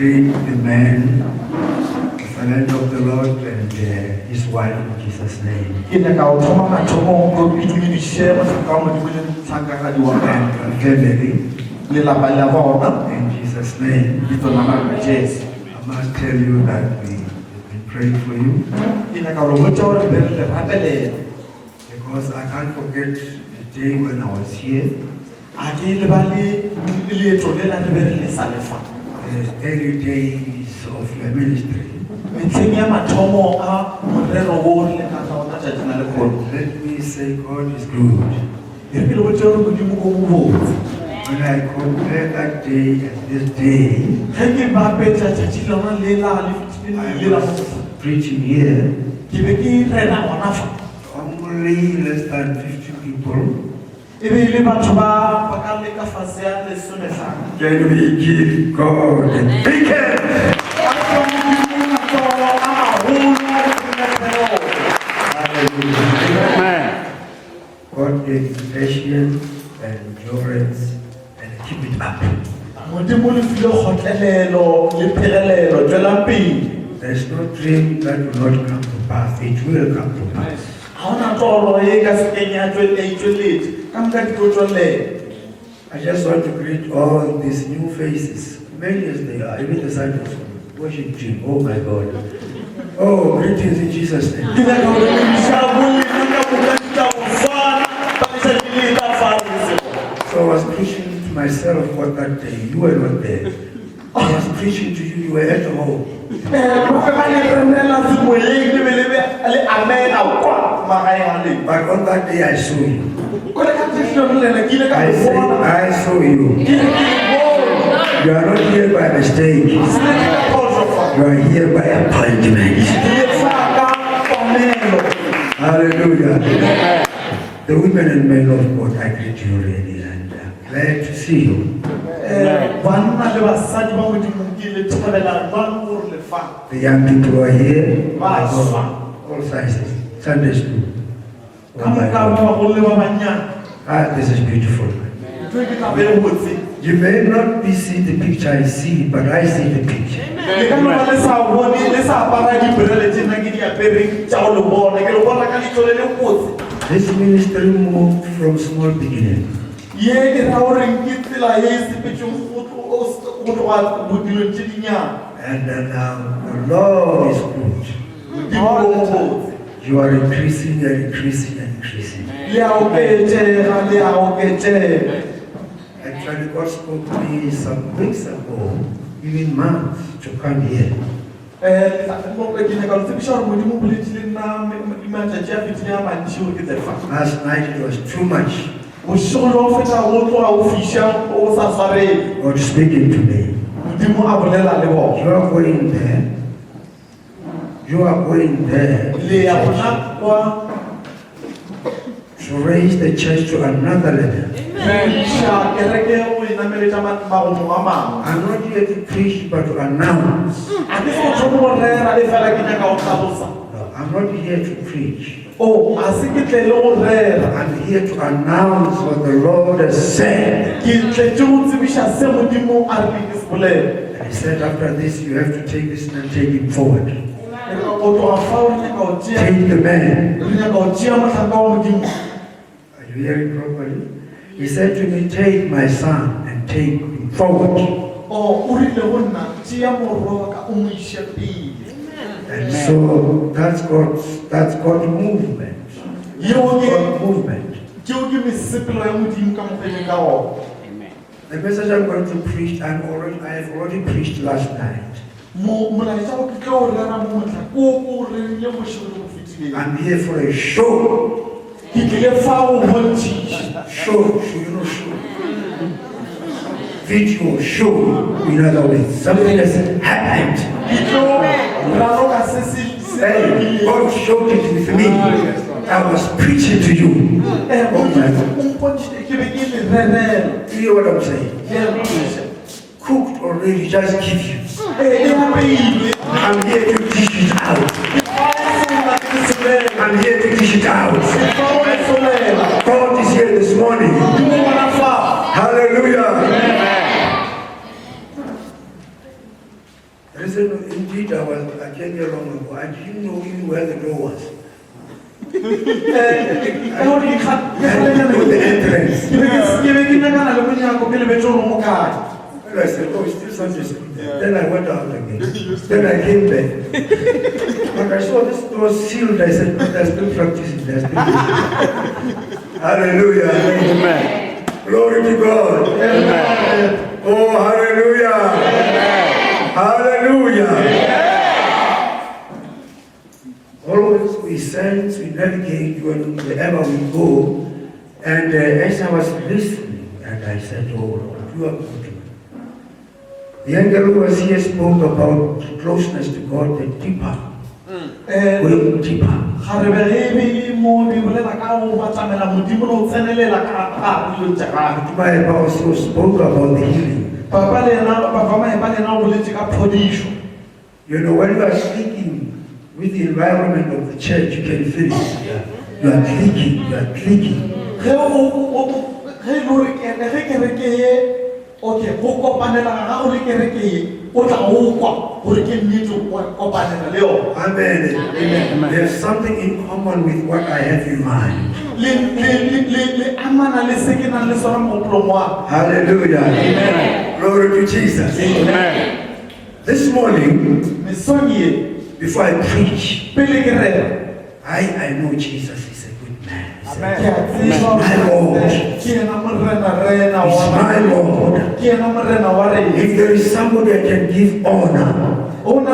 greet the man, the servant of the Lord, and his wife in Jesus' name. And family. In Jesus' name. I must tell you that we've been praying for you. Because I can't forget the day when I was here. The early days of your ministry. Let me say God is good. When I compare that day and this day, I was preaching here. Only less than 50 people. Can we give God a big hand? Amen. God gave patience and endurance and keep it up. There's no dream that will not come to pass. It will come to pass. I just want to greet all these new faces, many as they are, even the disciples worship team. Oh my God. Oh, greetings in Jesus' name. So I was preaching to myself what that day. You were not there. I was preaching to you, you were at home. But on that day I saw you. I saw you. You are not here by mistake. You are here by appointment. Hallelujah. The women and men of God, I greet you already, and I'm glad to see you. The young people are here, all sizes, Sunday school. Oh my God. This is beautiful. You may not be see the picture I see, but I see the picture. This ministry moved from small beginning. And now the Lord is good. You are increasing and increasing and increasing. Actually, God spoke to me some weeks ago, even months, to come here. Last night it was too much. God speaking to me. You are going there. You are going there to raise the church to another level. I'm not here to preach but to announce. No, I'm not here to preach. I'm here to announce what the Lord has said. And he said after this you have to take this and take it forward. Take the man. Are you hearing properly? He said to me, take my son and take him forward. And so that's God's movement. God's movement. The message I'm going to preach, I have already preached last night. I'm here for a show. Show, you know, show. Video, show, in other words, something has happened. Hey, God showed it with me. I was preaching to you. Oh my God. Hear what I'm saying? Cooked already, just give you. I'm here to dish it out. I'm here to dish it out. God is here this morning. Hallelujah. Listen, indeed, I came here long ago. I didn't know even where the door was. I didn't know the entrance. And I said, oh, it's still Sunday school. Then I went out again. Then I came back. But I saw this door sealed. I said, they're still practicing. They're still Hallelujah. Amen. Glory to God. Amen. Oh, hallelujah. Amen. Hallelujah. Amen. Always we sense, we navigate wherever we go. And as I was listening, and I said, oh Lord, you are good. The angel who was here spoke about closeness to God, the deeper. Going deeper. The Bible also spoke about the healing. You know, when you are speaking with the environment of the church, you can feel it. You are clicking, you are clicking. Okay, Amen. Amen. There's something in common with what I have in mind. Hallelujah. Amen. Glory to Jesus. Amen. This morning, before I preach, I know Jesus is a good man. Amen. He's my Lord. He's my Lord. If there is somebody I can give honor, and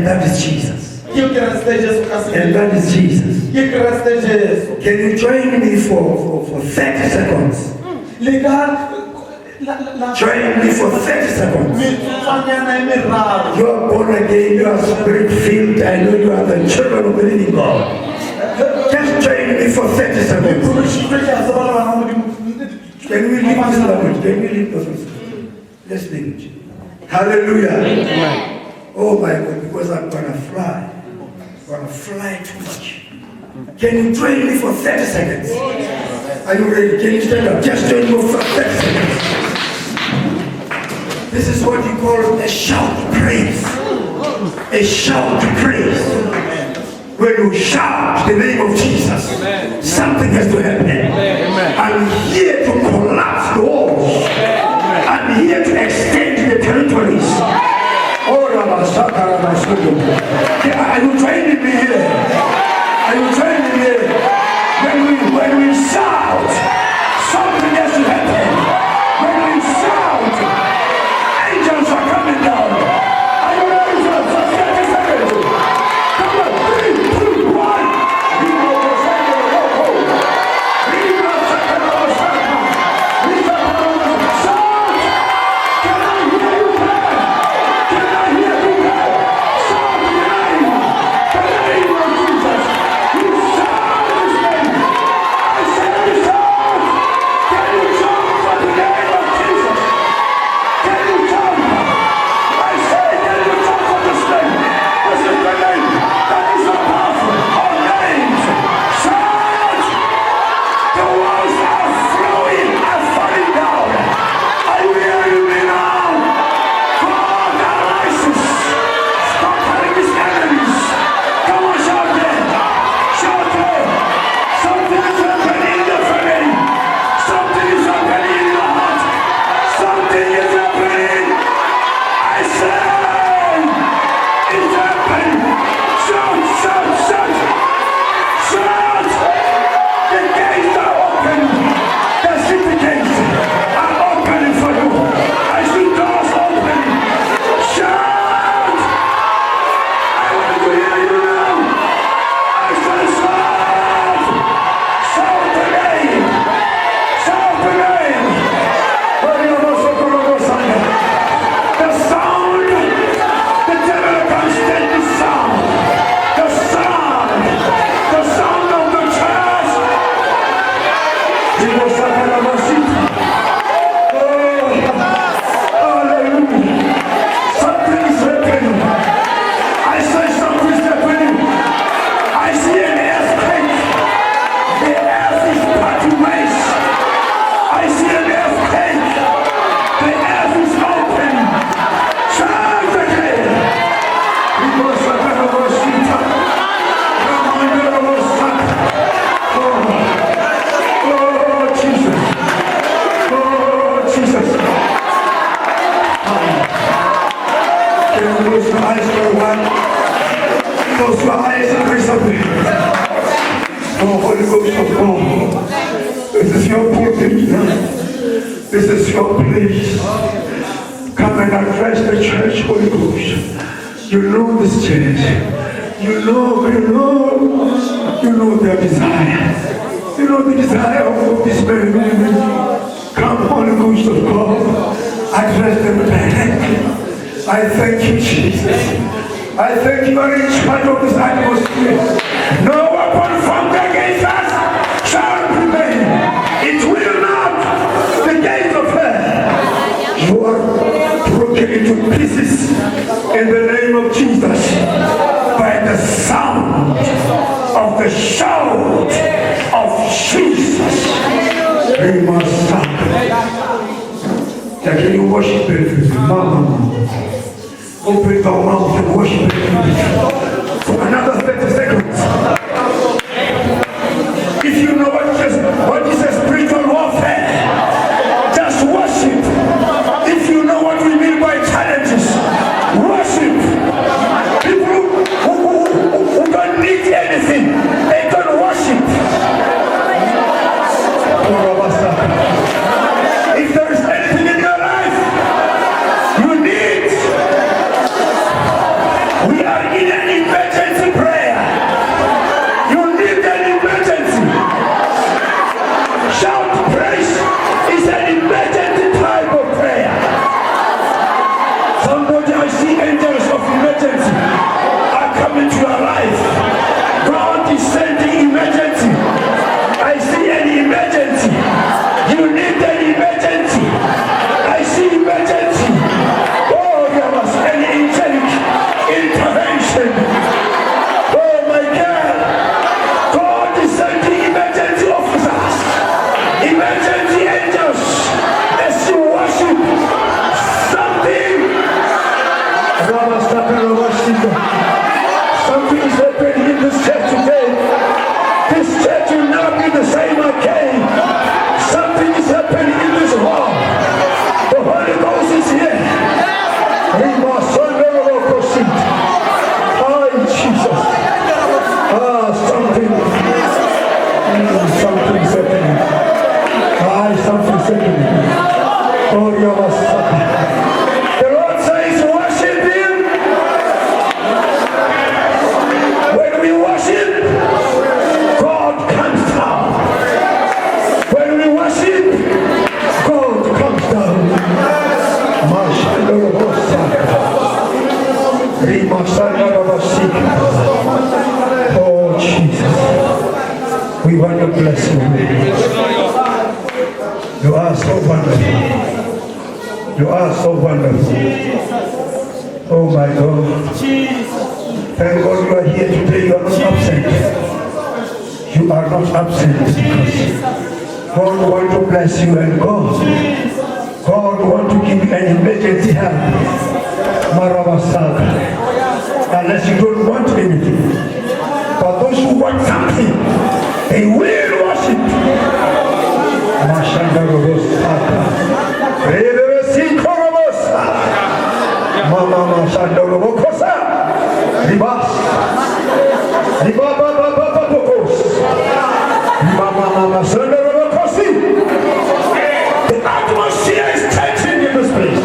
that is Jesus. And that is Jesus. Can you join me for 30 seconds? Join me for 30 seconds. You are born again, you are spirit filled. I know you are the children of the living God. Just join me for 30 seconds. Can we leave this language? Can we leave this? Let's leave it. Hallelujah. Amen. Oh my God, because I'm going to fly. I'm going to fly too much. Can you join me for 30 seconds? Are you ready? Can you stand up? Just join me for 30 seconds. This is what you call a shout of praise. A shout of praise. When you shout the name of Jesus, amen, something has to happen. Amen. I'm here to collapse the walls. I'm here to extend the territories. Oh, are you joining me here? Are you joining me here? When we shout, something has to happen. When we shout, angels are coming down. Are you ready for 30 seconds? Come on, 3, 2, 1. Can I hear you? Can you close your eyes for a while? Close your eyes and pray something. Oh, Holy Ghost of God, this is your pulpit. This is your place. Come and address the church, Holy Ghost. You know this church. You know their desire. You know the desire of this man and women. Come, Holy Ghost of God, address them directly. I thank you, Jesus. I thank you are in charge of this atmosphere. No weapon formed against us shall prevail. It will not. The gates of hell, you are broken into pieces in the name of Jesus by the sound of the shout of Jesus. We must stop. Can you worship it? Mama. Open your mouth and worship it for another 30 seconds. If you know what is a spiritual warfare, just worship. If you know what we mean by challenges, worship. People who don't need anything, they don't worship. If there is anything in your life you need, we are in an emergency prayer. You need an emergency. Shout praise is an emergency type of prayer. Somebody, I see angels of emergency are coming to your life. God is sending emergency. I see an emergency. You need an emergency. I see emergency. Oh, there was an angelic intervention. Oh my God. God is sending emergency officers, emergency angels as you worship something. Something is happening in this church today. This church will not be the same again. Something is happening in this hall. The Holy Ghost is here. We must surrender our pursuit. Oh, Jesus. Something's happening. Something's happening. Oh, you must suffer. The Lord says, worship Him. When we worship, God comes down. When we worship, God comes down. Oh, Jesus. We want to bless you. You are so wonderful. You are so wonderful. Oh my God. Thank God you are here today. You are not absent. You are not absent because God wants to bless you, and God wants to give you an emergency help. Maravasaka. Unless you don't want anything. But those who want something, they will worship. Mama Shandorobokosa. Ribas. Ribabababababos. Mama Shandorobokosi. The atmosphere is changing in this place.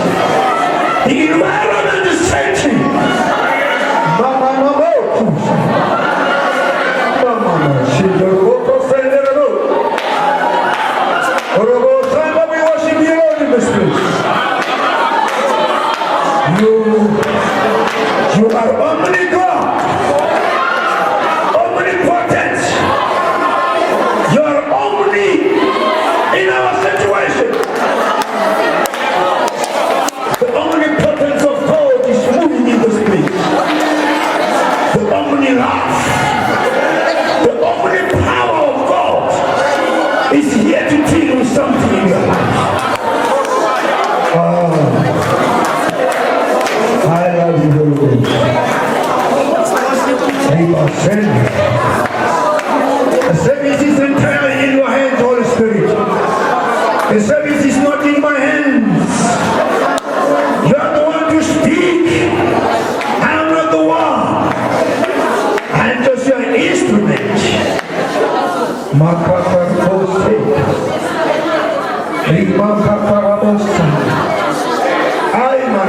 The environment is changing. Mama Shandorobokosa. We worship you, Lord, in this place. You are omni God, omnipotent. You are omni in our situation. The omnipotence of God is moving in this place. The omni love, the omni power of God is here to deal with something in your life. I love you, Holy Ghost.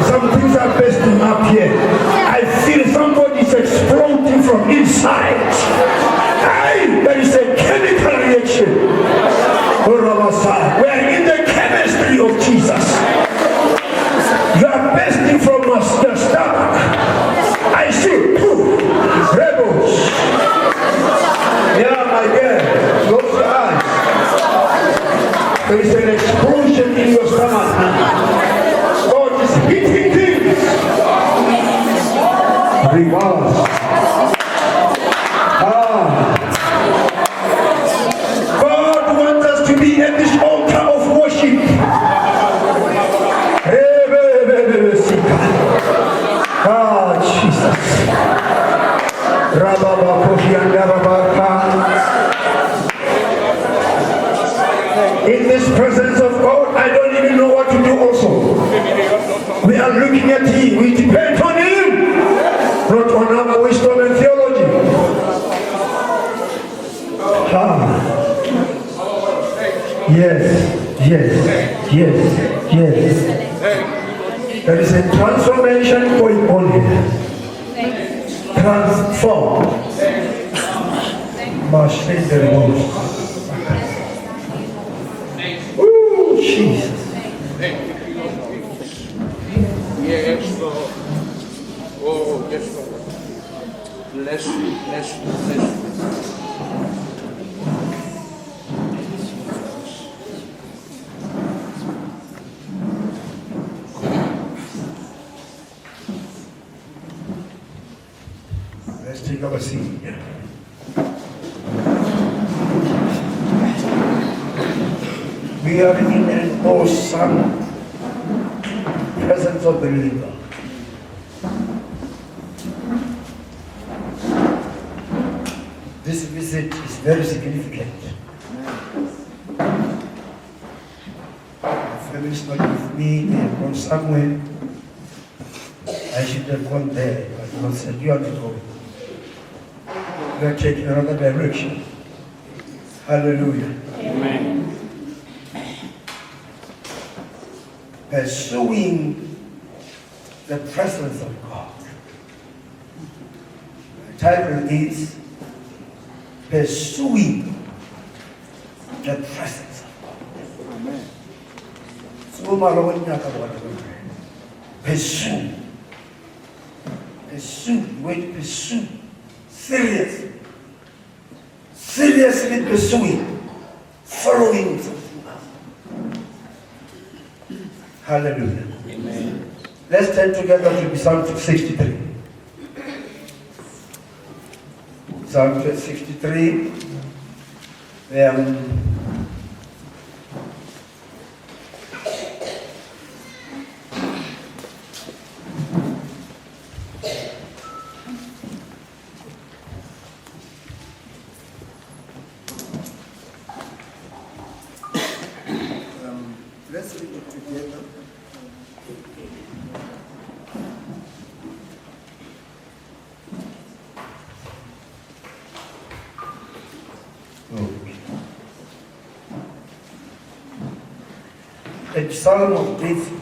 Some things are bursting up here. I feel somebody's exploding from inside. There is a chemical reaction. We are in the chemistry of Jesus. You are bursting from your stomach. I see two rebels. Yeah, my girl, close your eyes. There is an explosion in your stomach now. God is hitting things. Reverse. God wants us to be at this altar of worship. Jesus. In this presence of God, I don't even know what to do also. We are looking at Him. We depend on Him, not on our wisdom and theology. Yes. There is a transformation going on here. Transform. Oh, Jesus. Yes, Lord. Oh, yes, Lord. Bless you. Let's take our seat. We are in an awesome presence of the living God. This visit is very significant. My family is not with me, they have gone somewhere. I should have gone there, but God said, you are not going. We are taking another direction. Hallelujah. Amen. Pursuing the presence of God. The title is Pursuing the Presence of God. Amen. Pursue. The word pursue. Serious. Seriously pursuing. Following something else. Hallelujah. Amen. Let's turn together to Psalm 63. Psalm 63. Let's read it together. A psalm of David,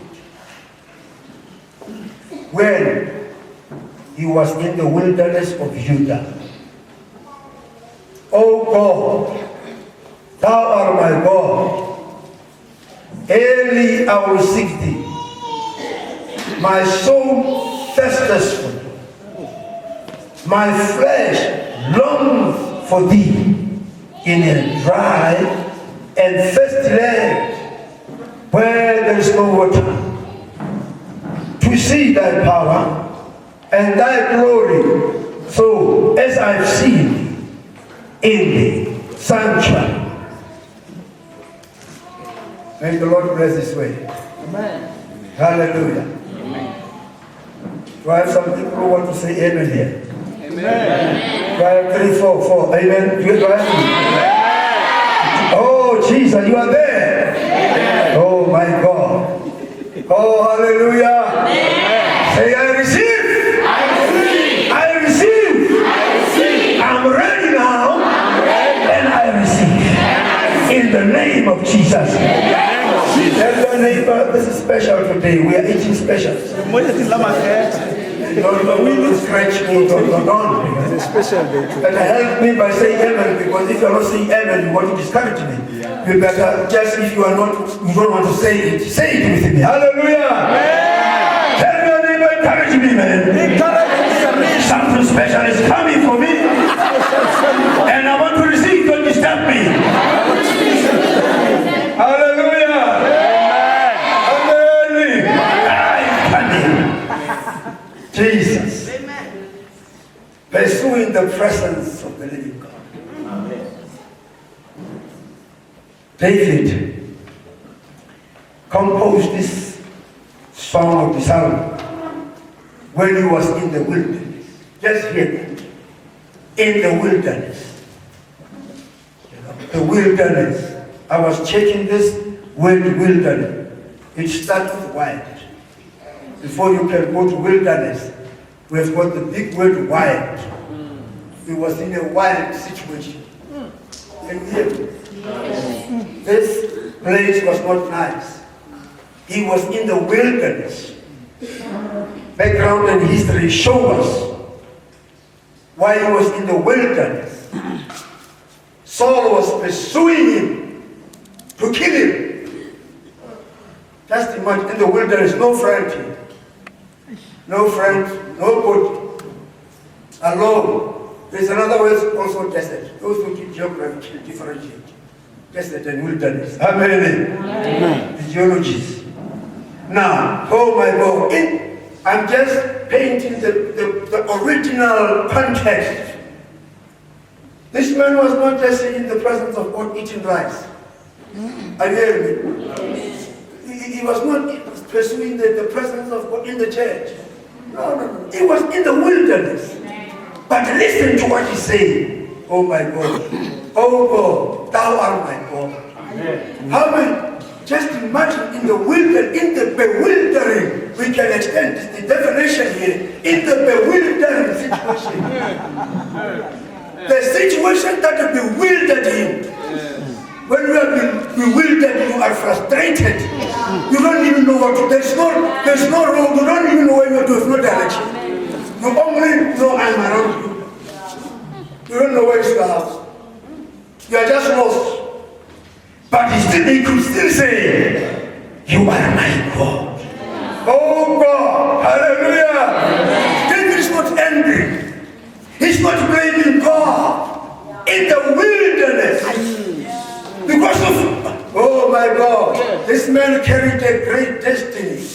when he was in the wilderness of Judah. O God, thou art my God. Early I will seek thee. My soul thirsteth for thee. My flesh longs for thee in a dry and thirsty land where there is no water, to see thy power and thy glory, so as I've seen in the sanctuary. May the Lord bless this way. Amen. Hallelujah. Amen. Do I have some people who want to say amen here? Amen. Do I have 3, 4, 4? Amen. Do I have? Oh, Jesus, you are there. Amen. Oh, my God. Oh, hallelujah. Amen. Say, I receive. I receive. I receive. I receive. I'm ready now. I'm ready. And I receive. In the name of Jesus. Tell your neighbor, this is special to today. We are eating specials. Don't scratch me, don't. It's a special day. But help me by saying amen, because if you're not saying amen, you want to discourage me. You better, just if you don't want to say it with me. Hallelujah! Tell me your neighbor, encourage me, man. Something special is coming for me. And I want to receive, don't disturb me. Hallelujah! Amen! Jesus. Pursuing the presence of the living God. David composed this song of the Psalm when he was in the wilderness. Just hear that. In the wilderness. The wilderness. I was checking this word wilderness. It starts with wild. Before you can go to wilderness, we have got the big word wild. He was in a wild situation. Can you hear me? This place was not nice. He was in the wilderness. Background and history show us why he was in the wilderness. Saul was pursuing him to kill him. Just imagine, in the wilderness, no friend here. No friend, nobody. Alone. There's another word also desert. Those who keep geography differentiate. Desert and wilderness. Amen. The geologies. Now, oh my God, I'm just painting the original context. This man was not just in the presence of God eating rice. Are you hearing me? He was not pursuing the presence of God in the church. No. He was in the wilderness. But listen to what he's saying. Oh my God. Oh God, thou art my God. How many? Just imagine in the bewildering, we can extend the definition here, in the bewildering situation. The situation that bewildered him. When you are bewildered, you are frustrated. You don't even know what to do. There's no road. You don't even know where you are to. There's no direction. You only know I'm around you. You don't know where is your house. You are just lost. But he could still say, you are my God. Oh God, hallelujah. David is not angry. He's not blaming God. In the wilderness, because of, oh my God, this man carried a great destiny.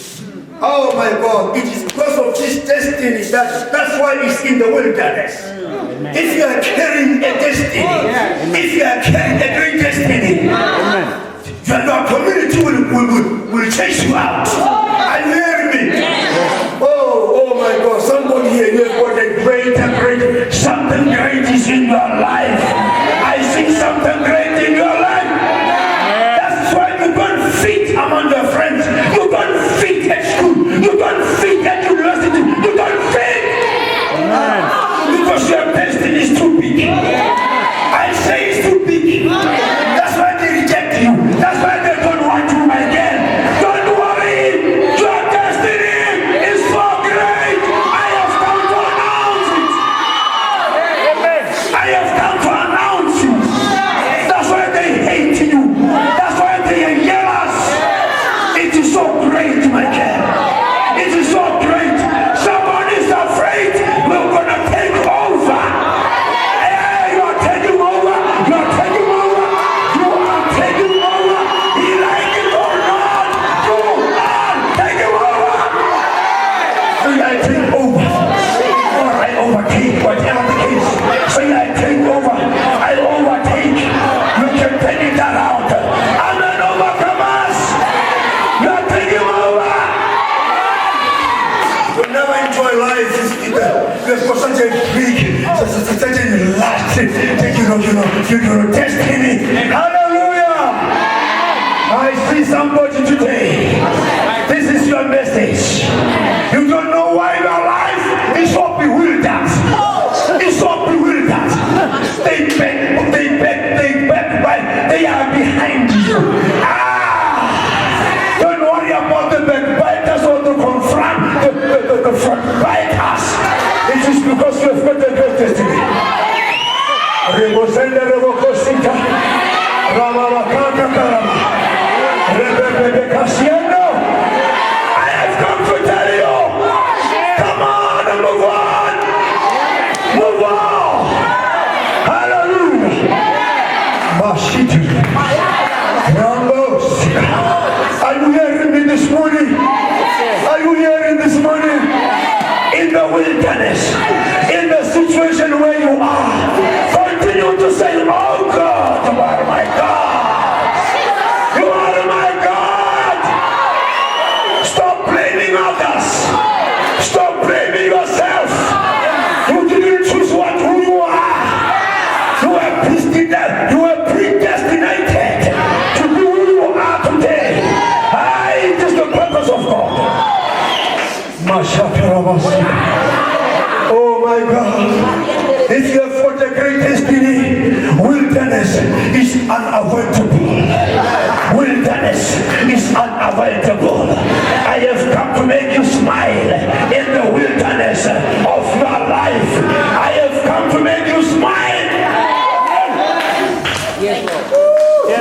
Oh my God, it is because of this destiny that's why he's in the wilderness. If you are carrying a destiny, if you are carrying a great destiny, your community will chase you out. Are you hearing me? Oh my God, somebody here, you have got a great, something great is in your life. I see something great in your life. That's why you don't fit among your friends. You don't fit at school. You don't fit at university. You don't fit. Because your destiny is too big. I say it's too big. That's why they reject you. That's why they don't want you again. Don't worry. Your destiny is so great. I have come to announce it. I have come to announce it. That's why they hate you. That's why they are jealous. It is so great, my God. It is so great. Someone is afraid we're going to take over. Hey, you are taking over. You are taking over. You are taking over. He like it or not. You are taking over. So I take over. Or I overtake, whatever the case. So I take over. I overtake. You can take it around. I'm an overcomers. You are taking over. You never enjoy life. There's got such a big, such a last, your destiny. Hallelujah! I see somebody today. This is your message. You don't know why your life is so bewildered. It's so bewildered. They are behind you. Don't worry about the backbite. the front. Bypass. It is because you have got a great destiny. Rebosenda Rebokosita. Ramavakanta Karama. Rebekasiano. I have come to tell you. Come on and move on. Move on. Hallelujah. Mashiti. Rambos. Are you hearing me this morning? Are you hearing this morning? In the wilderness, in the situation where you are, continue to say, oh God, you are my God. You are my God. Stop blaming others. Stop blaming yourself. You didn't choose who you are. You are predestinated to be who you are today. It is the purpose of God. Oh my God. If you have got a great destiny, wilderness is unavoidable. Wilderness is unavoidable. I have come to make you smile in the wilderness of your life. I have come to make you smile.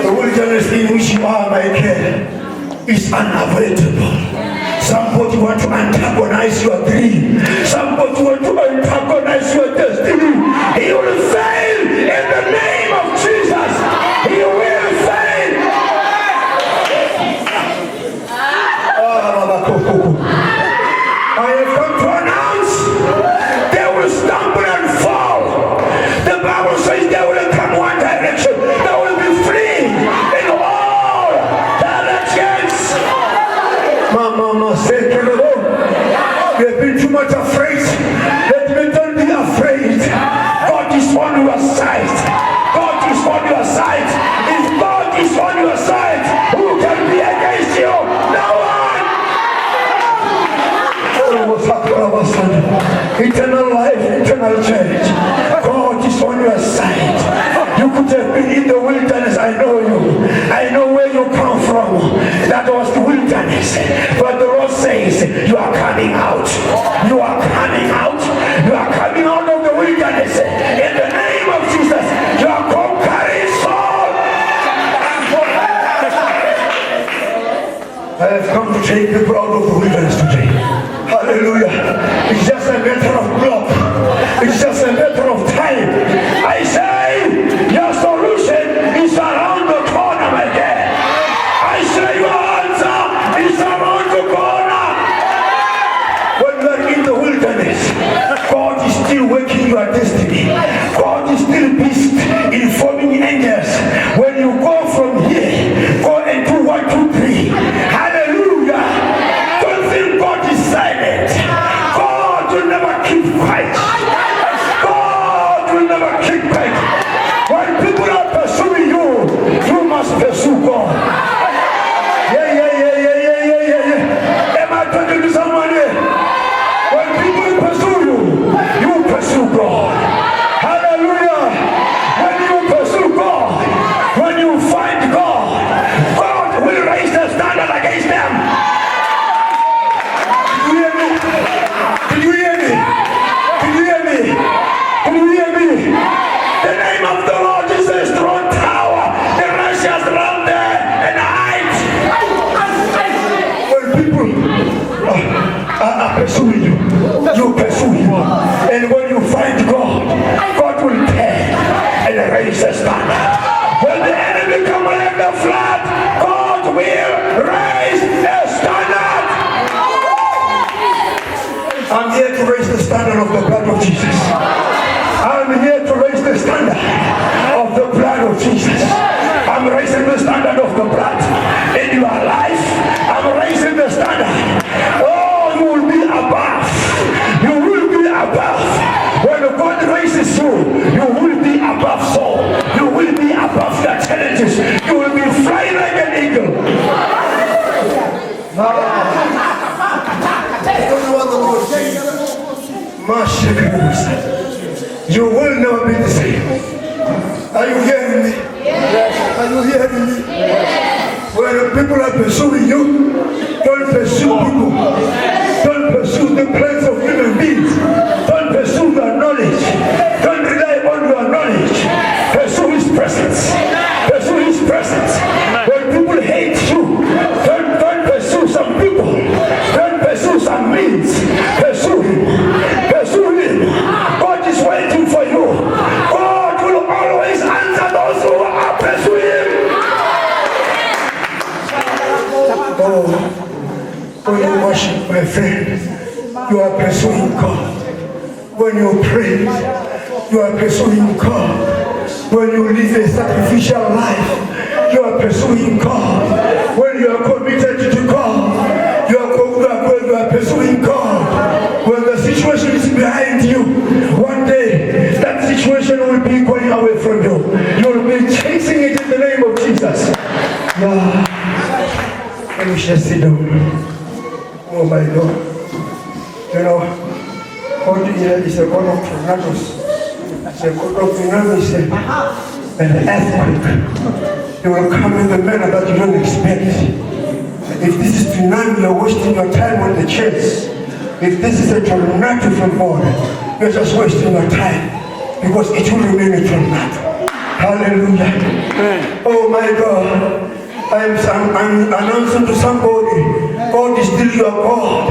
The wilderness in which you are, my care, is unavoidable. Somebody want to antagonize your dream. Somebody want to antagonize your destiny. He will fail in the name of Jesus. He will fail. I have come to announce they will stumble and fall. The Bible says they will come one direction. They will be free in all directions. Mama said to the Lord, you have been too much afraid. Let me don't be afraid. God is on your side. God is on your side. If God is on your side, who can be against you? No one. Eternal life, eternal church. God is on your side. You could have been in the wilderness. I know you. I know where you come from. That was the wilderness. But the Lord says, you are coming out. You are coming out. You are coming out of the wilderness. In the name of Jesus, you are conquering Saul. I have come to take people out of the wilderness today. Hallelujah. It's just a matter of block. It's just a matter of time. I say, your solution is around the corner, my dear. I say, your answer is around the corner. When you are in the wilderness, God is still working your destiny. God is still busy informing angels. When you go from here, go and do 1, 2, 3. Hallelujah. Don't think God is silent. God will never keep quiet. God will never keep quiet. When people are pursuing you, you must pursue God. Yeah. Am I talking to someone here? When people pursue you, you pursue God. Hallelujah. When you pursue God, when you find God, God will raise the standard against them. Did you hear me? Did you hear me? Did you hear me? The name of the Lord is a strong tower. The righteous run there and hide. When people are pursuing you, you pursue him. And when you find God, God will care and raise the standard. When the enemy come like the flood, God will raise the standard. I'm here to raise the standard of the blood of Jesus. I'm here to raise the standard of the blood of Jesus. I'm raising the standard of the blood in your life. I'm raising the standard. Oh, you will be above. You will be above. When God raises you, you will be above Saul. You will be above the challenges. You will be flying like an eagle. You will never be the same. Are you hearing me? Yes. Are you hearing me? Yes. When people are pursuing you, don't pursue people. Don't pursue the plans you are pursuing God. When you pray, you are pursuing God. When you live a sacrificial life, you are pursuing God. When you are committed to God, you are pursuing God. When the situation is behind you, one day that situation will be going away from you. You will be chasing it in the name of Jesus. Yeah. And we shall sit down. Oh my God. You know, God is a God of tornadoes. It's a God of tsunamis and earthquake. It will come in the manner that you don't expect. If this is tsunami, you're wasting your time on the chase. If this is a tornado from God, you're just wasting your time because it will remain a tornado. Hallelujah. Oh my God. I'm announcing to somebody, God is still your God.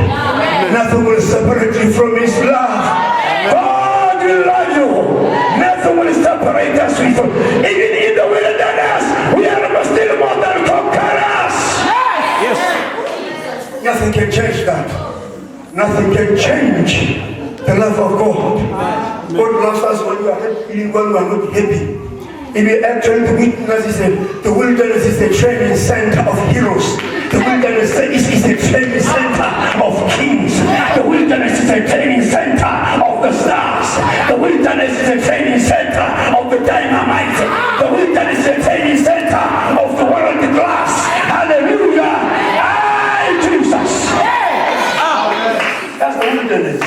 Nothing will separate you from His love. God will love you. Nothing will separate us with Him. Even in the wilderness, we are still more than conquerors. Yes. Nothing can change that. Nothing can change the love of God. God loves us when we are happy, even when we are not happy. If you actually the wilderness is a training center of heroes. The wilderness is a training center of kings. The wilderness is a training center of the stars. The wilderness is a training center of the dynamite. The wilderness is a training center of the world glass. Hallelujah. Aye, Jesus. That's the wilderness.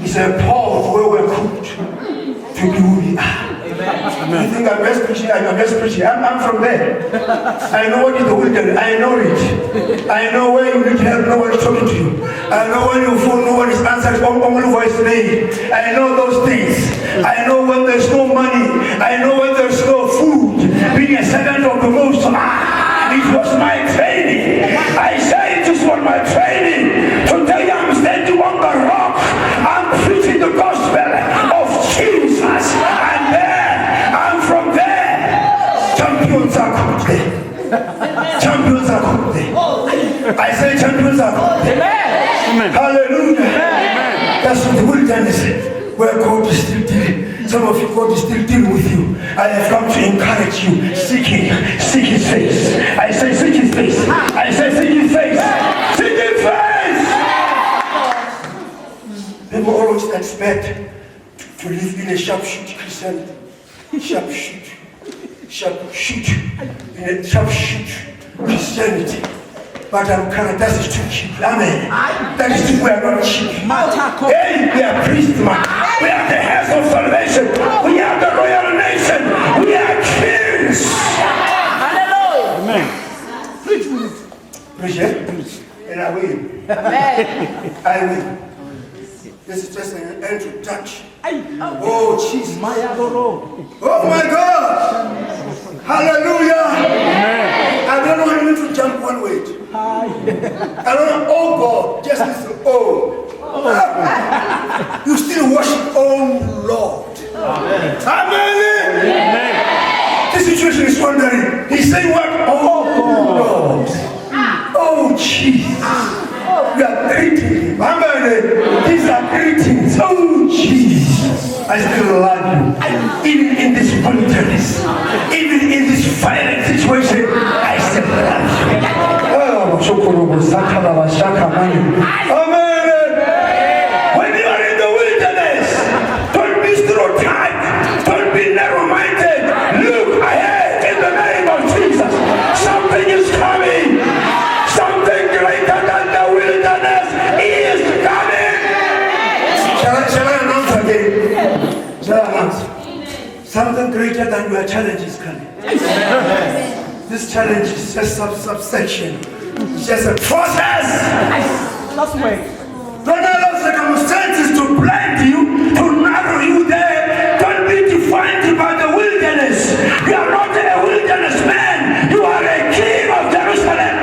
It's a pause where we're cooked to be who we are. You think I'm just preaching? I'm just preaching. I'm from there. I know what is the wilderness. I know it. I know where you need help, no one is talking to you. I know when you phone, no one is answering, only voice name. I know those things. I know when there's no money. I know when there's no food. Being a servant of the Most High, it was my training. I say it was my training. Today I'm standing on the rock. I'm preaching the gospel of Jesus. And there, from there, champions are come there. Champions are come there. I say champions are come there. Amen. Hallelujah. Amen. That's the wilderness where God is still dealing. Some of you, God is still dealing with you. I have come to encourage you. Seek His face. I say seek His face. I say seek His face. Seek His face. People always expect to live in a sharpshoot Christianity. Sharpshoot Christianity. But that is too cheap. Amen. That is too, we are not cheap. Hey, we are priests, man. We are the heirs of salvation. We are the royal nation. We are kings. Hallelujah. Amen. Preach it. And I will. I will. This is just an introduction. Oh, Jesus. Oh, my God. Hallelujah. Amen. I don't want you to jump one way. I don't know. Oh, God. Just listen. Oh. You still worship. Oh, Lord. Amen. Amen. This situation is wondering. He's saying what? Oh, Lord. Oh, Jesus. We are greeting Him. Amen. These are greetings. Oh, Jesus. I still love you. Even in this wilderness, even in this violent situation, I still love you. Amen. When you are in the wilderness, don't be stereotyped. Don't be narrow-minded. Look ahead in the name of Jesus. Something is coming. Something greater than the wilderness is coming. Shall I announce again? Shall I announce? Something greater than your challenge is coming. This challenge is just a subsection. It's just a process. That's way. Don't allow circumstances to blind you, to narrow you there. Don't be defined by the wilderness. You are not a wilderness man. You are a king of Jerusalem.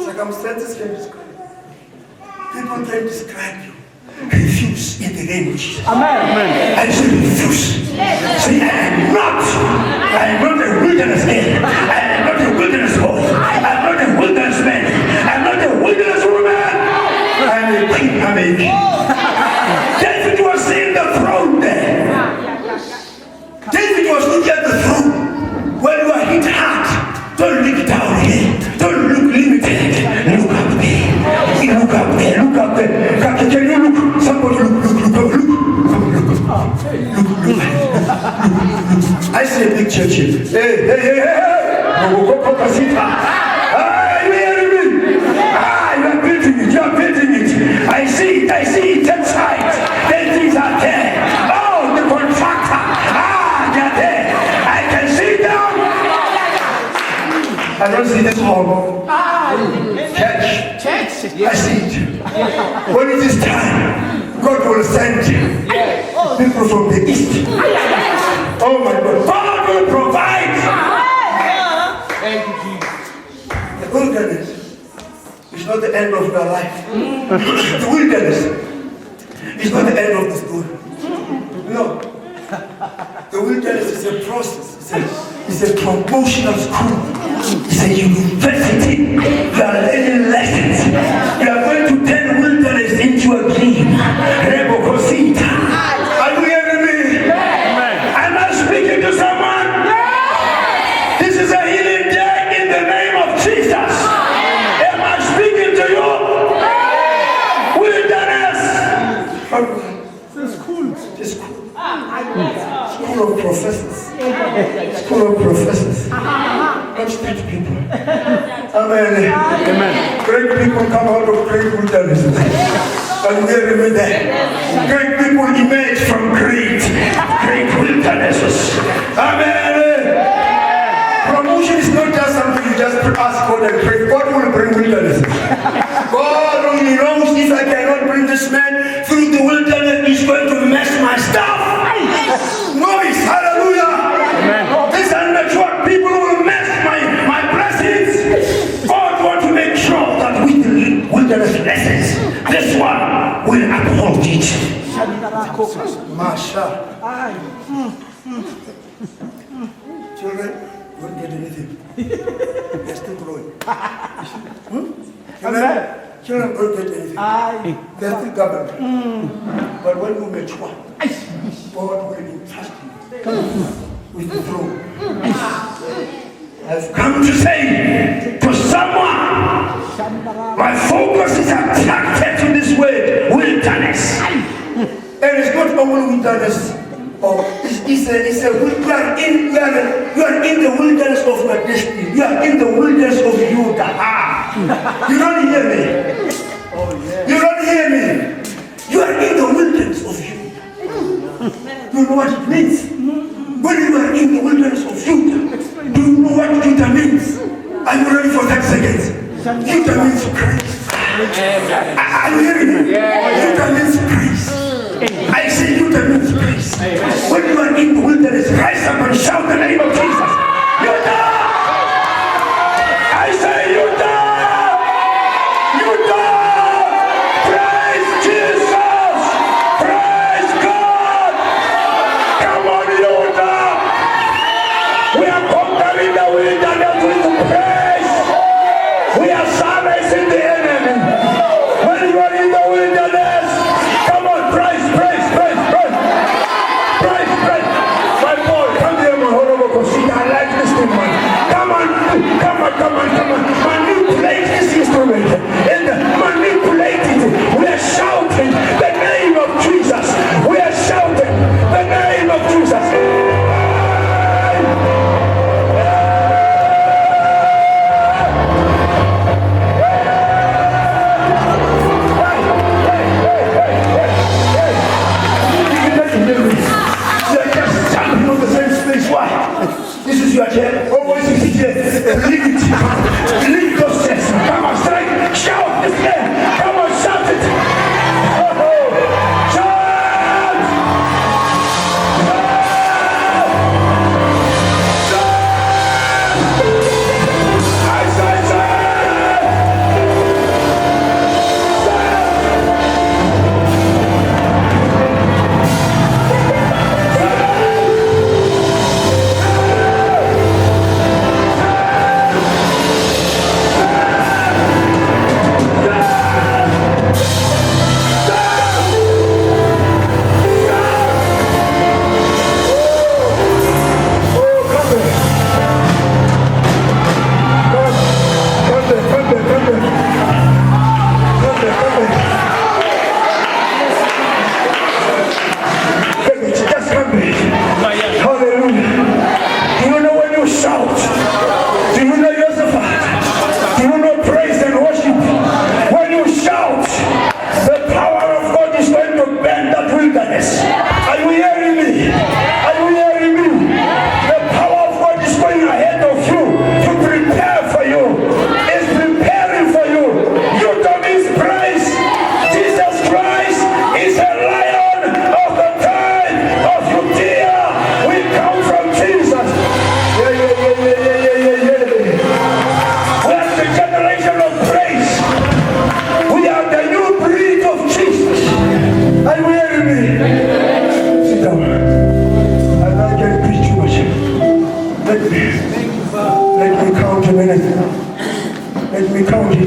Circumstances can describe you. People can describe you. Refuse in the name of Jesus. Amen. I say refuse. Say I am not a wilderness man. I am not a wilderness boy. I am not a wilderness man. church. Hey. You are building it. I see it inside. Then things are there. Oh, the contractor. They're there. I can see them. I don't see this hall. Church. I see it. When it is time, God will send people from the east. Oh my God. God will provide. Thank you, Jesus. The wilderness is not the end of your life. The wilderness is not the end of the story. No. The wilderness is a process. It's a promotional school. It's a university. You are learning lessons. You are going to turn wilderness into a dream. Are you hearing me? Am I speaking to someone? This is a healing day in the name of Jesus. Am I speaking to you? Wilderness. It's cool. It's cool. School of professors. School of professors. Don't teach people. Amen. Great people come out of great wildernesses. And we are there. Great people emerge from great wildernesses. Amen. Promotion is not just something you just ask God and pray. God will bring wildernesses. God only knows if I cannot bring this man through the wilderness, he's going to mess my stuff. Noise, hallelujah. Amen. These unnatural people will mess my blessings. God wants to make sure that with the wilderness lessons, this one will uphold it. Masha. Children won't get anything. They're still growing. Children don't get anything. They're still government. But when you mature, God will entrust you with the throne. I've come to say to someone, my focus is attracted to this word, wilderness. And it's not only wilderness. You are in the wilderness of my destiny. You are in the wilderness of Judah. You don't hear me. You don't hear me. You are in the wilderness of Judah. You know what it means? When you are in the wilderness of Judah, do you know what Judah means? Are you ready for 10 seconds? Judah means praise. Are you hearing me? Judah means praise. I say Judah means praise. When you are in the wilderness, rise up and shout the name of Jesus. Judah! I say Judah! Judah! Praise Jesus! Praise God! Come on, Judah! We are conquering the wilderness with praise. We are silencing the enemy. When you are in the wilderness, come on, praise. My boy, come here, my honorable. I like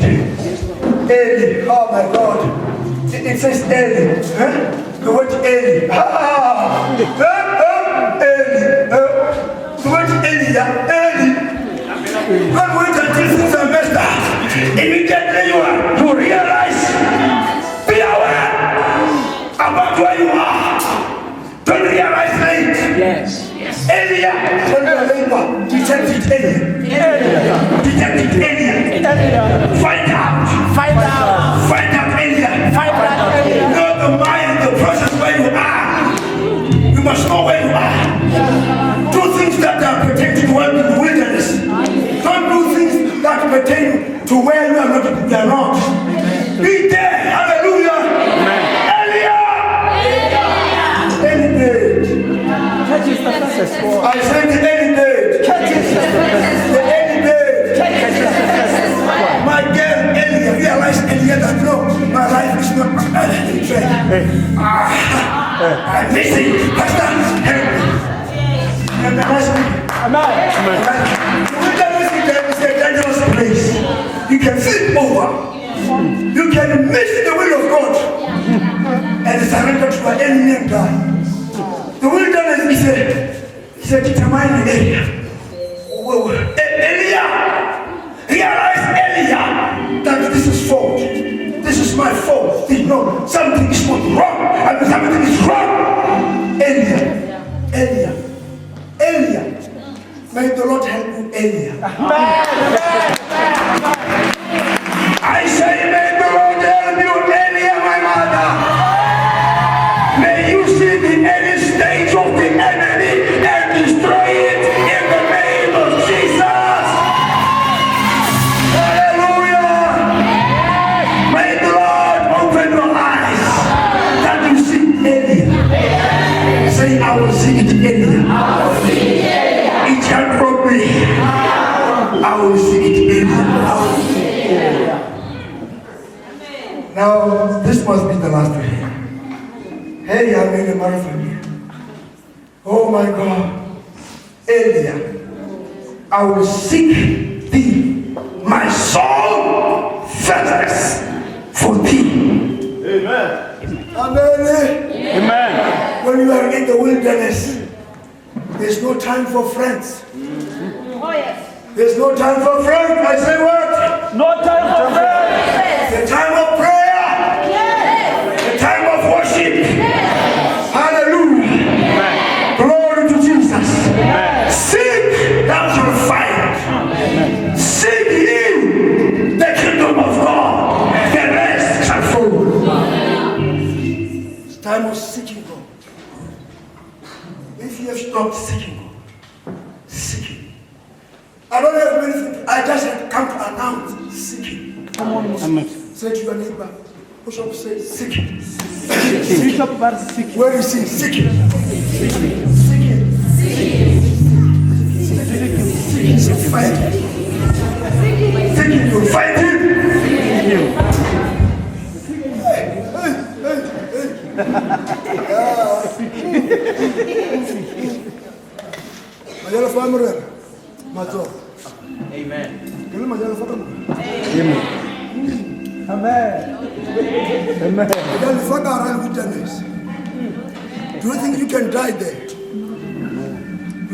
it. Eli. Oh my God. It says Eli. Huh? The word Eli. Eli. The word Eli. Eli. Don't wait until things are messed up. Immediately you realize, be aware about where you are. Don't realize late. Yes. Elia, tell your neighbor, detect it earlier. Detect it earlier. Find out. Elia. Know the mind, the process where you are. You must know where you are. Do things that are pertaining to what in the wilderness. Don't do things that pertain to where you are not. Be there. Hallelujah. Elia. Any day. I say the any day. The any day. My girl Elia realized Elia that no, my life is not I'm missing. Pastor, help me. Amen. Wilderness is a dangerous place. You can flip over. You can miss the will of God and surrender to an enemy and die. The wilderness is a determined area. Elia, realize Elia that this is fault. This is my fault. No, something is not wrong. And something is wrong. Elia. May the Lord help you, Elia. I say, may the Lord help you, Elia, my mother. May you see the any stage of the enemy and destroy it in the name of Jesus. Hallelujah. May the Lord open your eyes that you see Elia. Say, I will see it, Elia. It shall probably. I will see it, Elia. Now, this must be the last one. Hey, I made a marathon here. Oh my God. Elia, I will seek thee. My soul thirsts for thee. Amen. Amen. When you are in the wilderness, there's no time for friends. Oh yes. There's no time for friends. I say what? No time for friends. The time of prayer. The time of worship. Hallelujah. Glory to Jesus. Seek, thou shalt find. Seek ye the kingdom of God. The rest shall follow. It's time of seeking God. If you have stopped seeking God, seek Him. I don't have many things. I just have come to announce seeking. Come on. Say to your neighbor, push up, say seeking. Where is he? Seeking. Fight him. Seeking you. Fight him. Majala famre. Mato. Amen. Kilo majala famre. Amen. Majala famre around wilderness. Do you think you can die there? Do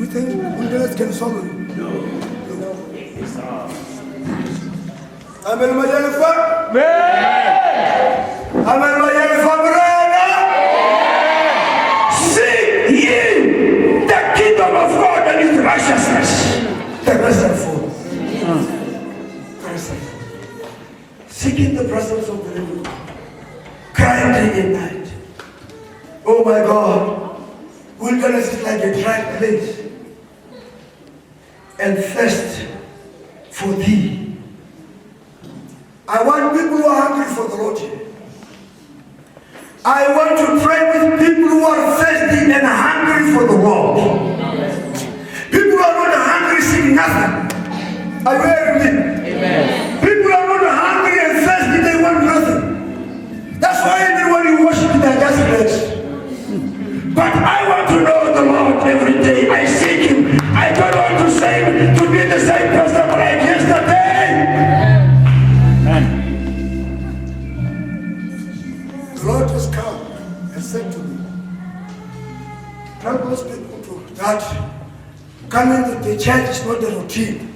you think wilderness can swallow you? No. Amen. Majala famre. Amen. Majala famre. Seek ye the kingdom of God and His righteousness. The rest are full. Seeking the presence of the living God. Crying day and night. Oh my God. Wilderness is like a dry place. And thirst for thee. I want people who are hungry for the Lord here. I want to pray with people who are thirsty and hungry for the Lord. People who are not hungry seeking nothing. Are you hearing me? Amen. People are not hungry and thirsty, they want nothing. That's why even when you worship, they are just blessed. But I want to know the Lord every day. I seek Him. I don't want to be the same person like yesterday. that coming to the church is not a routine.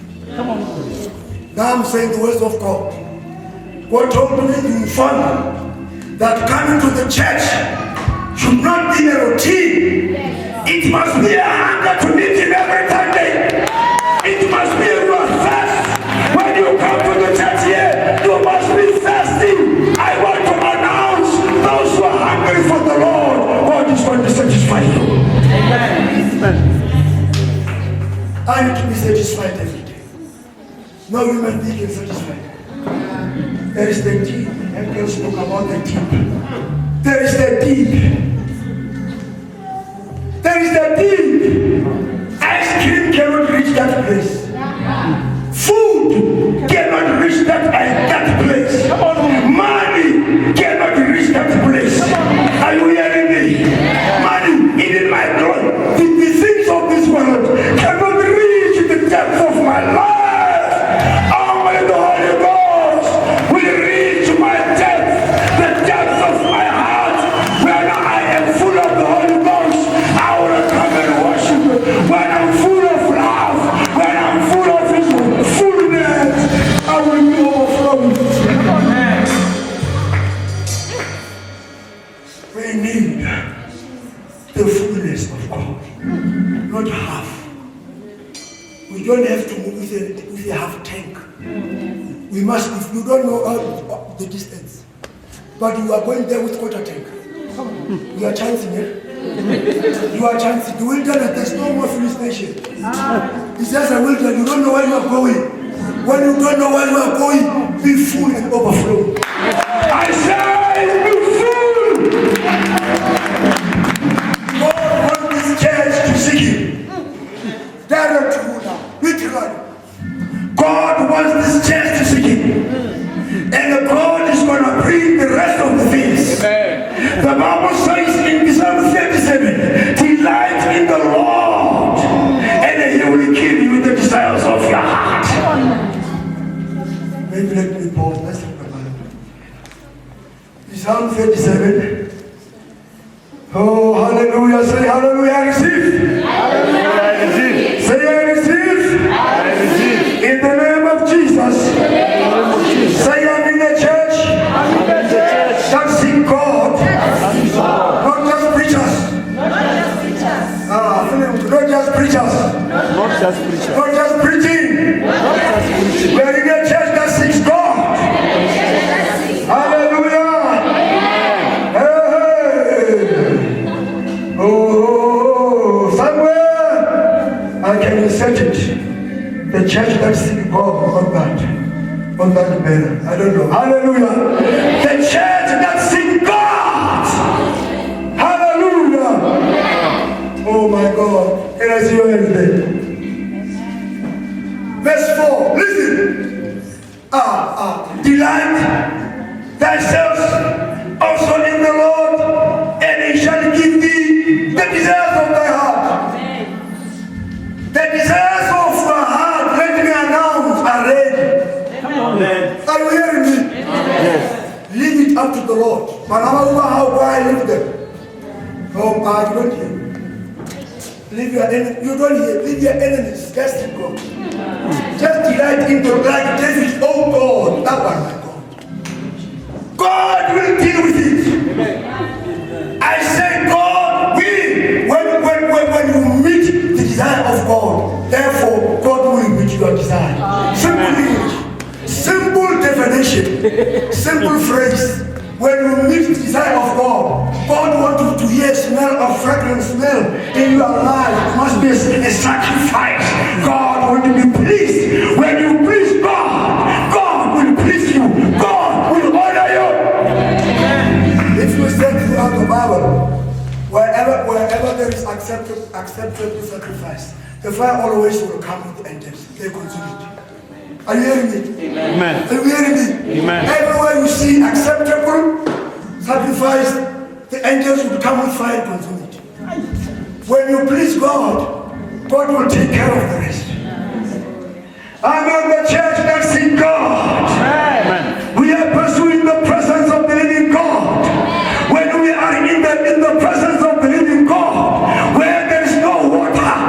Now I'm saying the words of God. God told me to inform you that coming to the church should not be a routine. It must be a hunger to meet Him every Sunday. It must be a thirst. When you come to the church here, you must be thirsty. I want to announce those who are hungry for the Lord, God is going to satisfy you. Amen. I need to be satisfied every day. No human being can satisfy. There is the deep. Angel spoke about the deep. There is the deep. There is the deep. Ice cream cannot reach that place. Food cannot reach that place. Money cannot reach that place. Are you hearing me? Money, even my God, the things of this world cannot reach the depth of my life. Only the Holy Ghost will reach my depth, the depth of my heart. When I am full of the Holy Ghost, I will come and worship. When I'm full of love, when I'm full of His fullness, I will be overflowing. We need the fullness of God, not half. We don't have to move with a half tank. We must, if you don't know the distance, but you are going there with quarter tank. You are chancing, eh? You are chancing. The wilderness, there's no more filling station. It's just a wilderness. You don't know where you are going. When you don't know where you are going, be full and overflow. I say, be full. God wants this church to seek Him. Direct to you now, literally. God wants this church to seek Him. And God is going to bring the rest of the things. Amen. The Bible says in Psalm 37, delight in the Lord, and He will give you the desires of your heart. Maybe let me pause. Let's look at Psalm 37. Oh, hallelujah. Say hallelujah. I receive. Hallelujah. I receive. Say I receive. I receive. In the name of Jesus. Say I'm in the church. That sing God. Not just preachers. Not just preachers. Not just preaching. We are in a church that sings God. Hallelujah. Hey. Oh, somewhere I can insert it. The church that sings God on that banner. I don't know. Hallelujah. The church that sings God. Hallelujah. Oh my God. Can I see you everything? Verse 4. Listen. Delight thyself also in the Lord, and He shall give thee the desires of thy heart. The desires of my heart, let me announce, are ready. Are you hearing me? Yes. Leave it up to the Lord. But how do I leave them? Oh, you don't hear. Leave your enemies. You don't hear. Leave your enemies. Just go. Just delight in the like David. Oh God, that one, my God. God will deal with it. I say God will. When you meet the desire of God, therefore God will meet your desire. Simple English. Simple definition, simple phrase. When you meet the desire of God, God wants you to hear smell of fragrant smell in your life. It must be a sacrifice. God wants to be pleased. When you please God, God will please you. God will honor you. If you study throughout the Bible, wherever there is acceptable sacrifice, the fire always will come with the angels. They consume it. Are you hearing me? Amen. Are you hearing me? Amen. Everywhere you see acceptable sacrifice, the angels will come with fire and consume it. When you please God, God will take care of the rest. I'm in the church that sees God. Amen. We are pursuing the presence of the living God. When we are in the presence of the living God, where there is no water,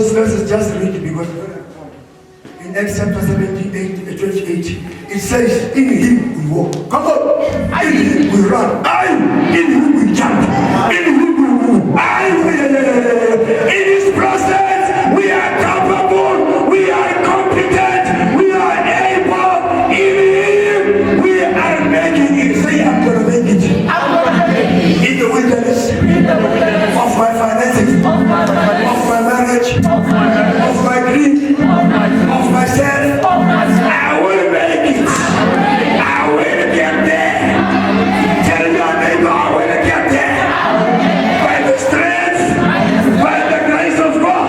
those verses, just read it because in Acts chapter 28, 28, it says, in him we walk. Come on. In him we run. In him we jump. In him we move. In his presence we are capable. We are competent. We are able. In him we are making it. Say, I'm going to make it. In the wilderness. Of my finances. Of my marriage. Of my dream. Of myself. I will make it. I will get there. Tell your neighbor I will get there. By the strength, by the grace of God.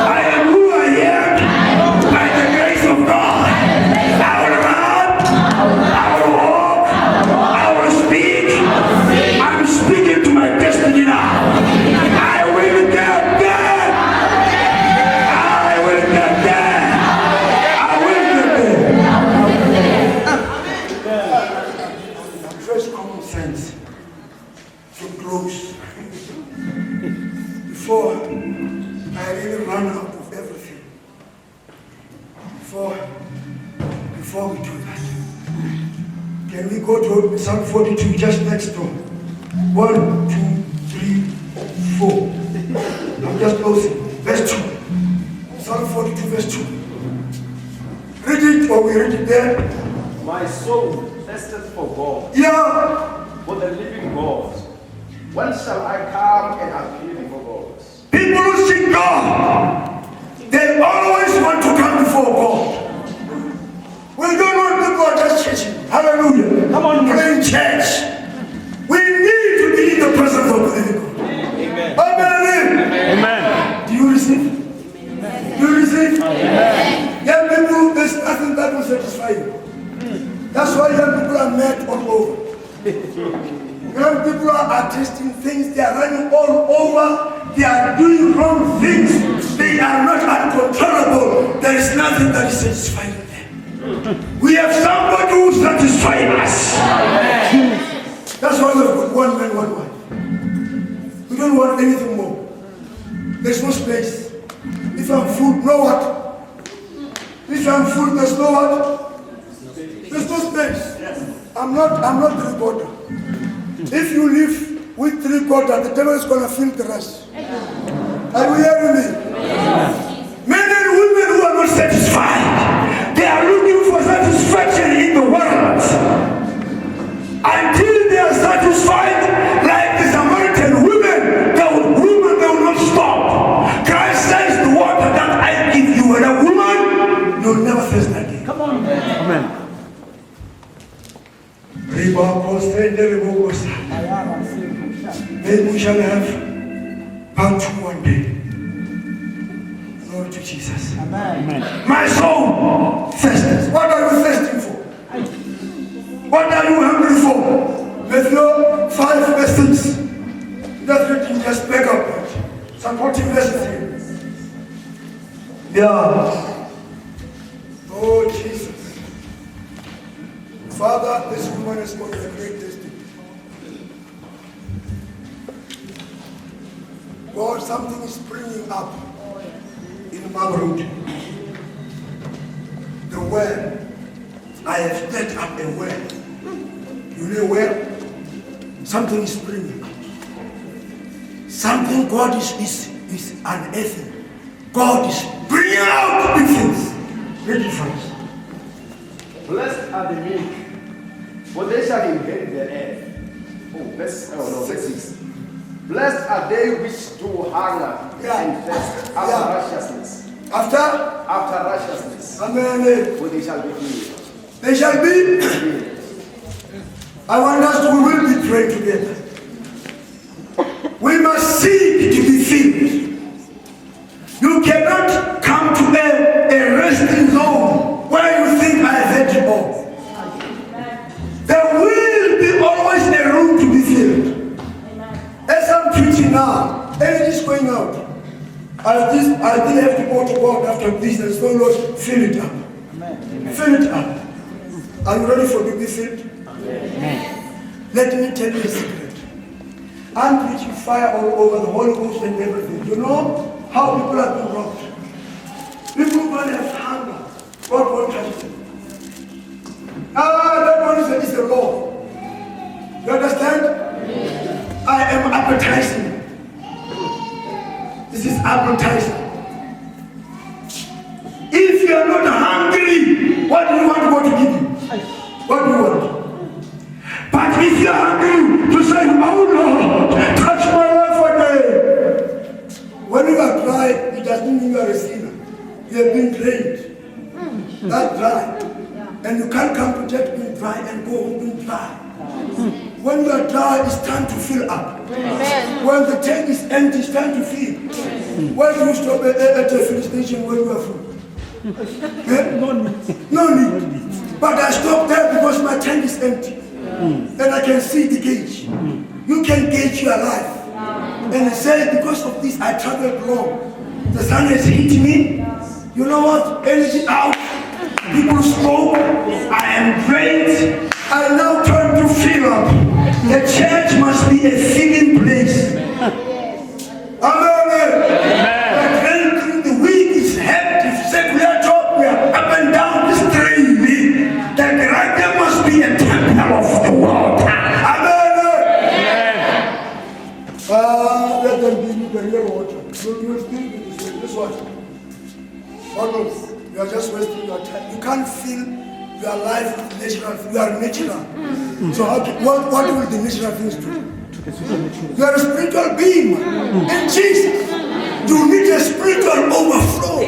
I am who I am. By the grace of God. I will run. I will walk. I will speak. I'm speaking to my destiny now. I will get there. I will get there. I will get there. First common sense to close. Before I really run out of everything. Before we do that, can we go to Psalm 42 just next door? 1, 2, 3, 4. I'm just closing. Verse 2. Psalm 42, verse 2. Read it or we read it there. My soul thirsteth for God, Yeah. for the living God. When shall I come and appear before God? People who seek God, they always want to come before God. We don't want people just churching. Hallelujah. Come on, playing church. We need to be in the presence of the living God. Amen. Amen. Amen. Do you receive? Do you receive? Amen. Young people, there's nothing that will satisfy you. That's why young people are mad all over. Young people are tasting things, they are running all over, they are doing wrong things, they are not uncontrollable. There is nothing that is satisfying them. We have somebody who satisfies us. That's why we've got one man, one wife. We don't want anything more. There's no space. If I'm full, know what? If I'm full, there's no what? There's no space. I'm not three-quarter. If you live with three-quarter, the devil is going to fill the rest. Are you hearing me? Men and women who are not satisfied, they are looking for satisfaction in the world. Until they are satisfied, like the Samaritan women, they will not stop. Christ says the water that I give you, and a woman, you'll never thirst again. Come on. Amen. Maybe we shall have part 2 one day. Glory to Jesus. Amen. My soul thirsts. What are you thirsting for? What are you hungry for? Matthew 5 verse 6. That's written just back up. Supporting verse 3. Yeah. Oh Jesus. Father, this woman has got a great destiny. God, something is springing up in Mamrud. The well. I have set up a well. You know where? Something is springing up. Something God is unearthing. God is bringing out big things. Read it first. Blessed are the meek, for they shall inherit the earth. Verse 6. Blessed are they which do hunger and thirst after righteousness. After righteousness. Amen. For they shall be filled. They shall be. I want us to, we will be praying together. We must seek to be filled. You cannot come to a resting zone where you think I have had it all. There will be always a room to be filled. As I'm preaching now, energy is going out. I didn't have to go to God after this, and so Lord, fill it up. Fill it up. Are you ready for me to be filled? Let me tell you a secret. I'm preaching fire all over the Holy Ghost and everything. You know how people are being robbed. People who have hunger, God won't touch them. That one is the law. You understand? I am appetizing. This is appetizing. If you are not hungry, what do you want God to give you? What do you want? But if you are hungry to say, oh Lord, touch my life again. When you are dry, it doesn't mean you are a sinner. You have been drained. That's dry. And you can't come to church being dry and go home being dry. When you are dry, it's time to fill up. Amen. When the tank is empty, it's time to fill. Why do you stop at the filling station when you are full? No need. No need. But I stopped there because my tank is empty. And I can see the gauge. You can gauge your life. And I say, because of this, I traveled long. The sun has hit me. You know what? Energy out. People smoke. I am drained. I now turn to fill up. The church must be a filling place. Amen. The drain during the week is empty. Secular job, we are up and down this drain. There must be a temple of the world. Amen. Let them be the real water. So you will still be this water. You are just wasting your time. You can't fill your life with natural. You are natural. So what will the natural things do? You are a spiritual being. And Jesus, you need a spiritual overflow.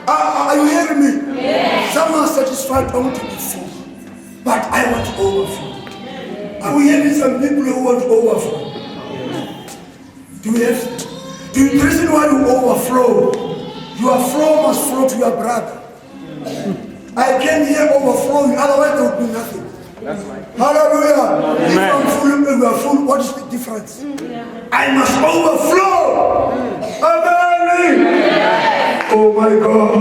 Are you hearing me? Yes. Some are satisfied only to be full. But I want to overflow. Are we hearing some people who want to overflow? Do you the reason why you overflow? Your flow must flow to your brother. I came here overflowing, otherwise there would be nothing. That's right. Hallelujah. If I'm full and you are full, what is the difference? I must overflow. Amen. Oh my God.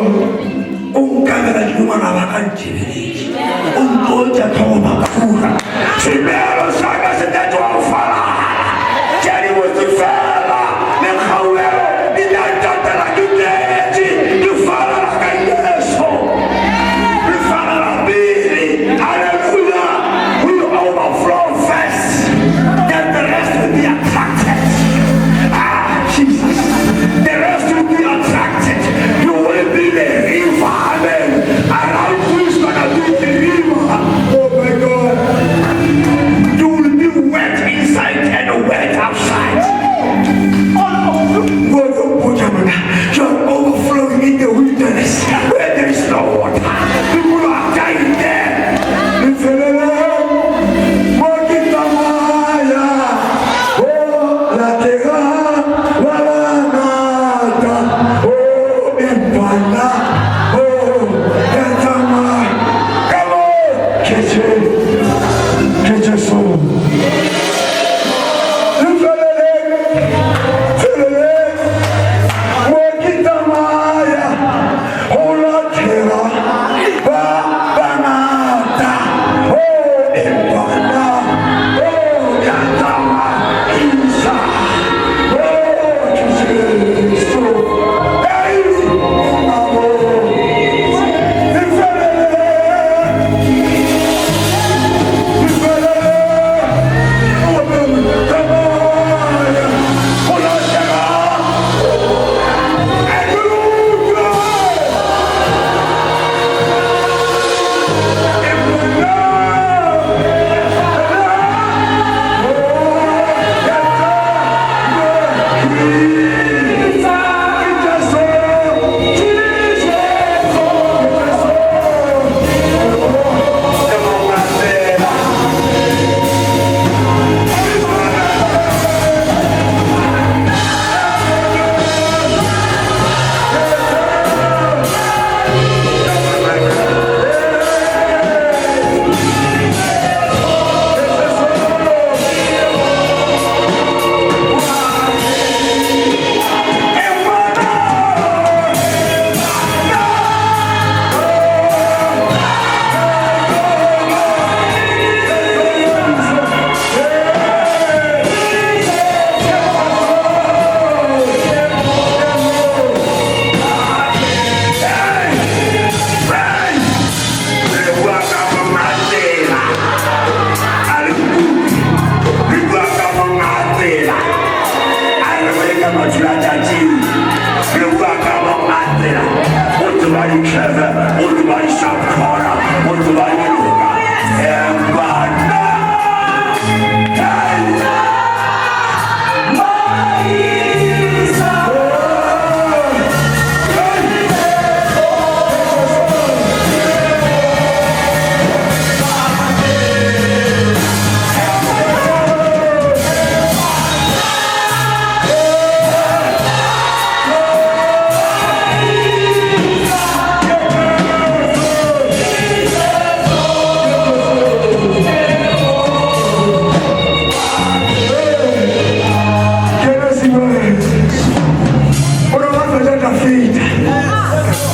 eat.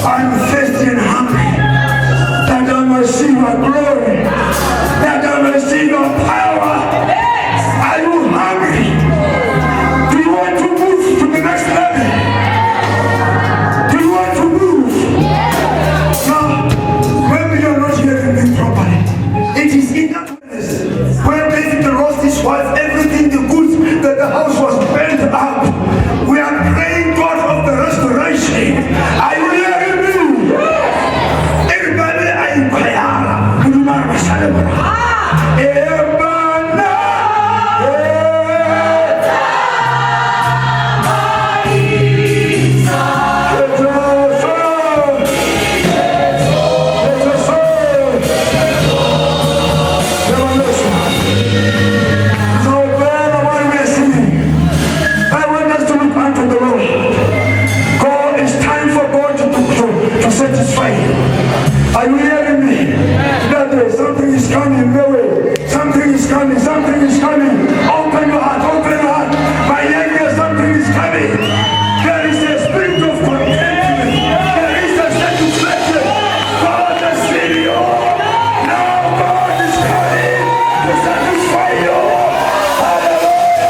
I'm thirsty and hungry. That I may see your glory. That I may see your power. Are you hungry? Do you want to move to the next level? Do you want to move? No. Maybe you're not hearing me properly. It is in that place where David lost his wife, everything, the goods, that the house was burnt up. We are praying God of the restoration. Are you hearing me? Everybody, I inquire. Could you marry my son? Are you hearing me? That something is coming, Mary. Something is coming, something is coming. Open your heart, open your heart. My neighbor, something is coming. There is a spirit of contentment. There is a satisfaction. God has seen you. Now God is coming to satisfy you. Hallelujah.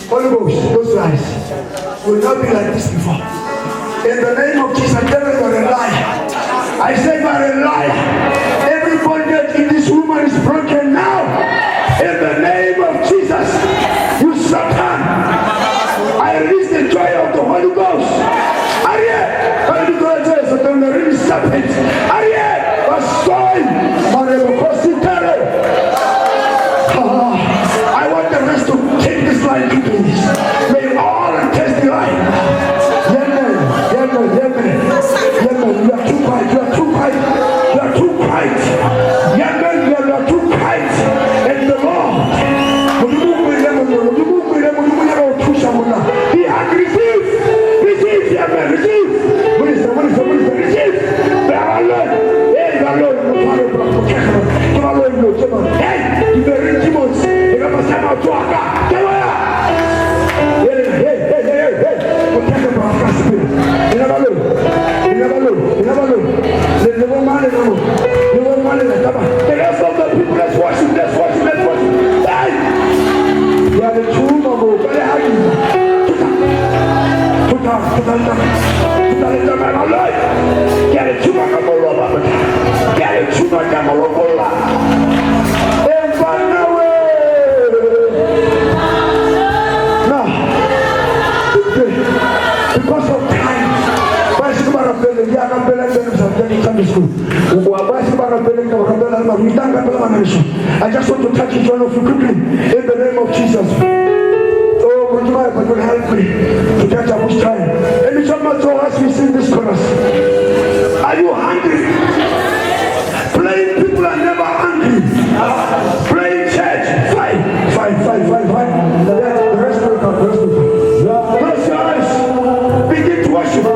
Holy Ghost, those eyes will not be like this before. In the name of Jesus, devil, you are a liar. I say you are a liar. Every bondage in this woman is broken now. In the name of Jesus, you Satan, I release the joy of the Holy Ghost. Ariel, Holy Ghost, so don't release serpent. Ariel, was soil, Marebukosi Tere. knees. May all taste the light. Young man. You are too quiet. You are too quiet. Young man, you are too quiet. And the Lord, he has received. Receive, young man, receive. Receive. Hey, you very demons. You got to stand out to our God. Hey. Protect the prophet spirit. You never know. The woman is on. The rest of the people, let's worship. Hey! You are the true Mago. Very happy. Put down. Get it to my Mago. Get it to my Mago. Because of time, I just want to touch each one of you quickly in the name of Jesus. Oh, would you help me to catch up with time? And it's almost so as we sing this chorus. Are you hungry? Playing people are never hungry. Playing church, fight. The rest will come. Close your eyes. Begin to worship.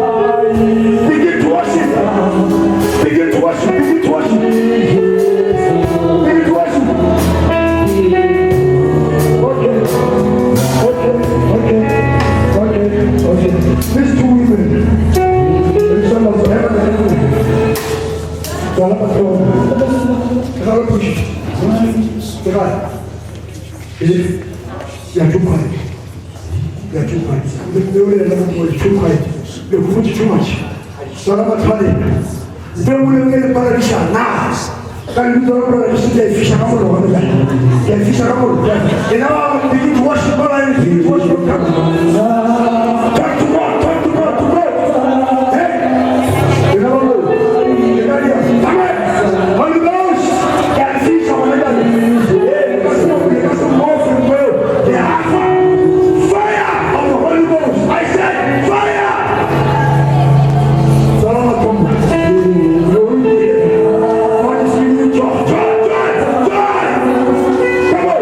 Okay. These two women, some of them, you are too quiet. The way the is too quiet. The food is too much. So I'm not funny. They will get a paradise now. Can you do a paradise? They fish around. You know, begin to worship God and begin to worship God. Talk to God. Hey! You know, Holy Ghost can see someone like that. Because of more from God. They have fire of the Holy Ghost. I said fire! Solomon come. Come on!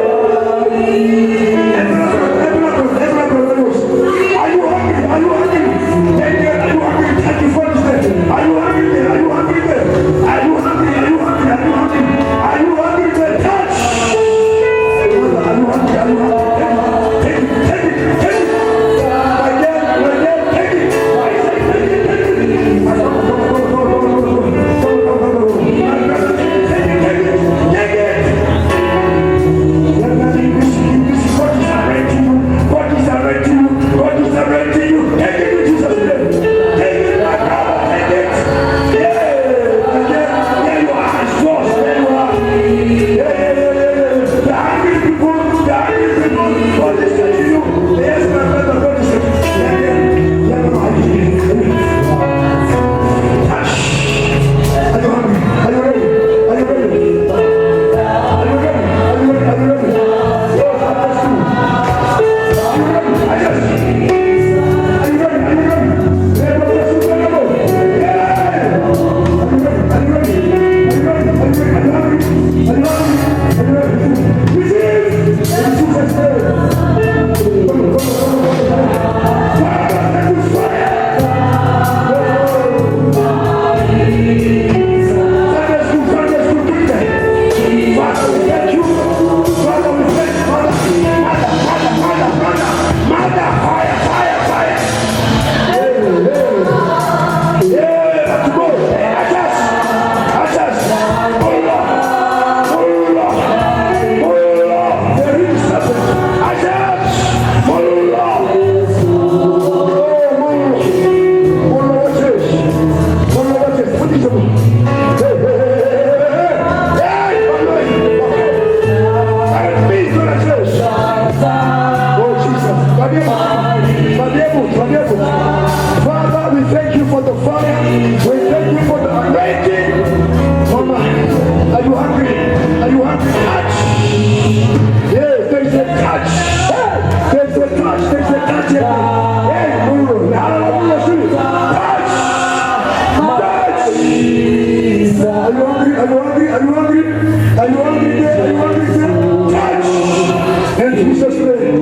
Jesus' name.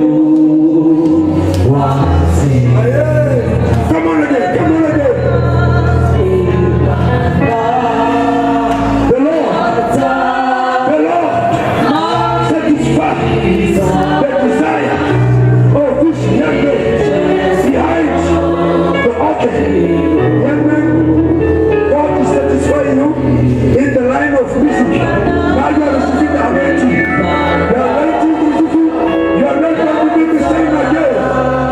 Come on again. Come on again. The Lord satisfy the desire of this young man behind the altar. Young man, God is satisfying you in the line of music. Now you are receiving the anointing. The anointing is you. You are not going to be the same again.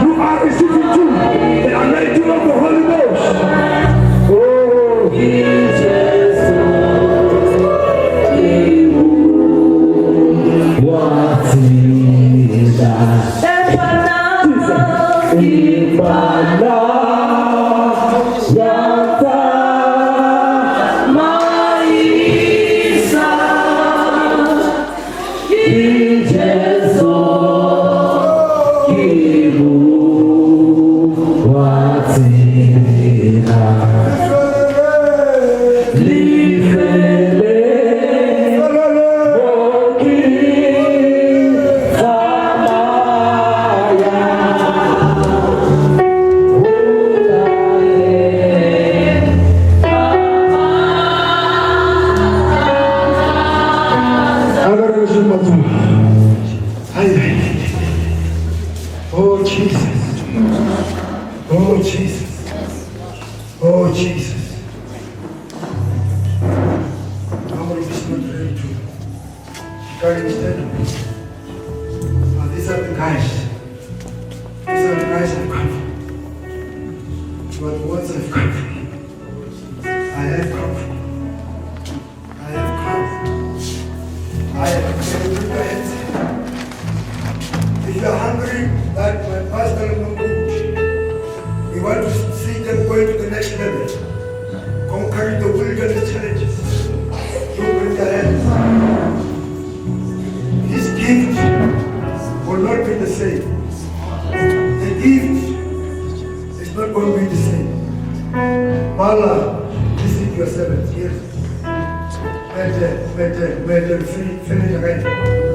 You are receiving too the anointing of the Holy Ghost. Oh, oh Jesus. Oh Jesus. Oh Jesus. Nobody is not ready to carry this dead. These are the guys. These are the guys I've come for. But once I've come for, I have come for. I have come. I have come with my hands. If you are hungry, like my pastor Mungu, we want to see them going to the next level, conquering the wilderness challenges. You bring the hands. His gift will not be the same. The gift is not going to be the same. Mala, listen to your servants. Yes. Finish again.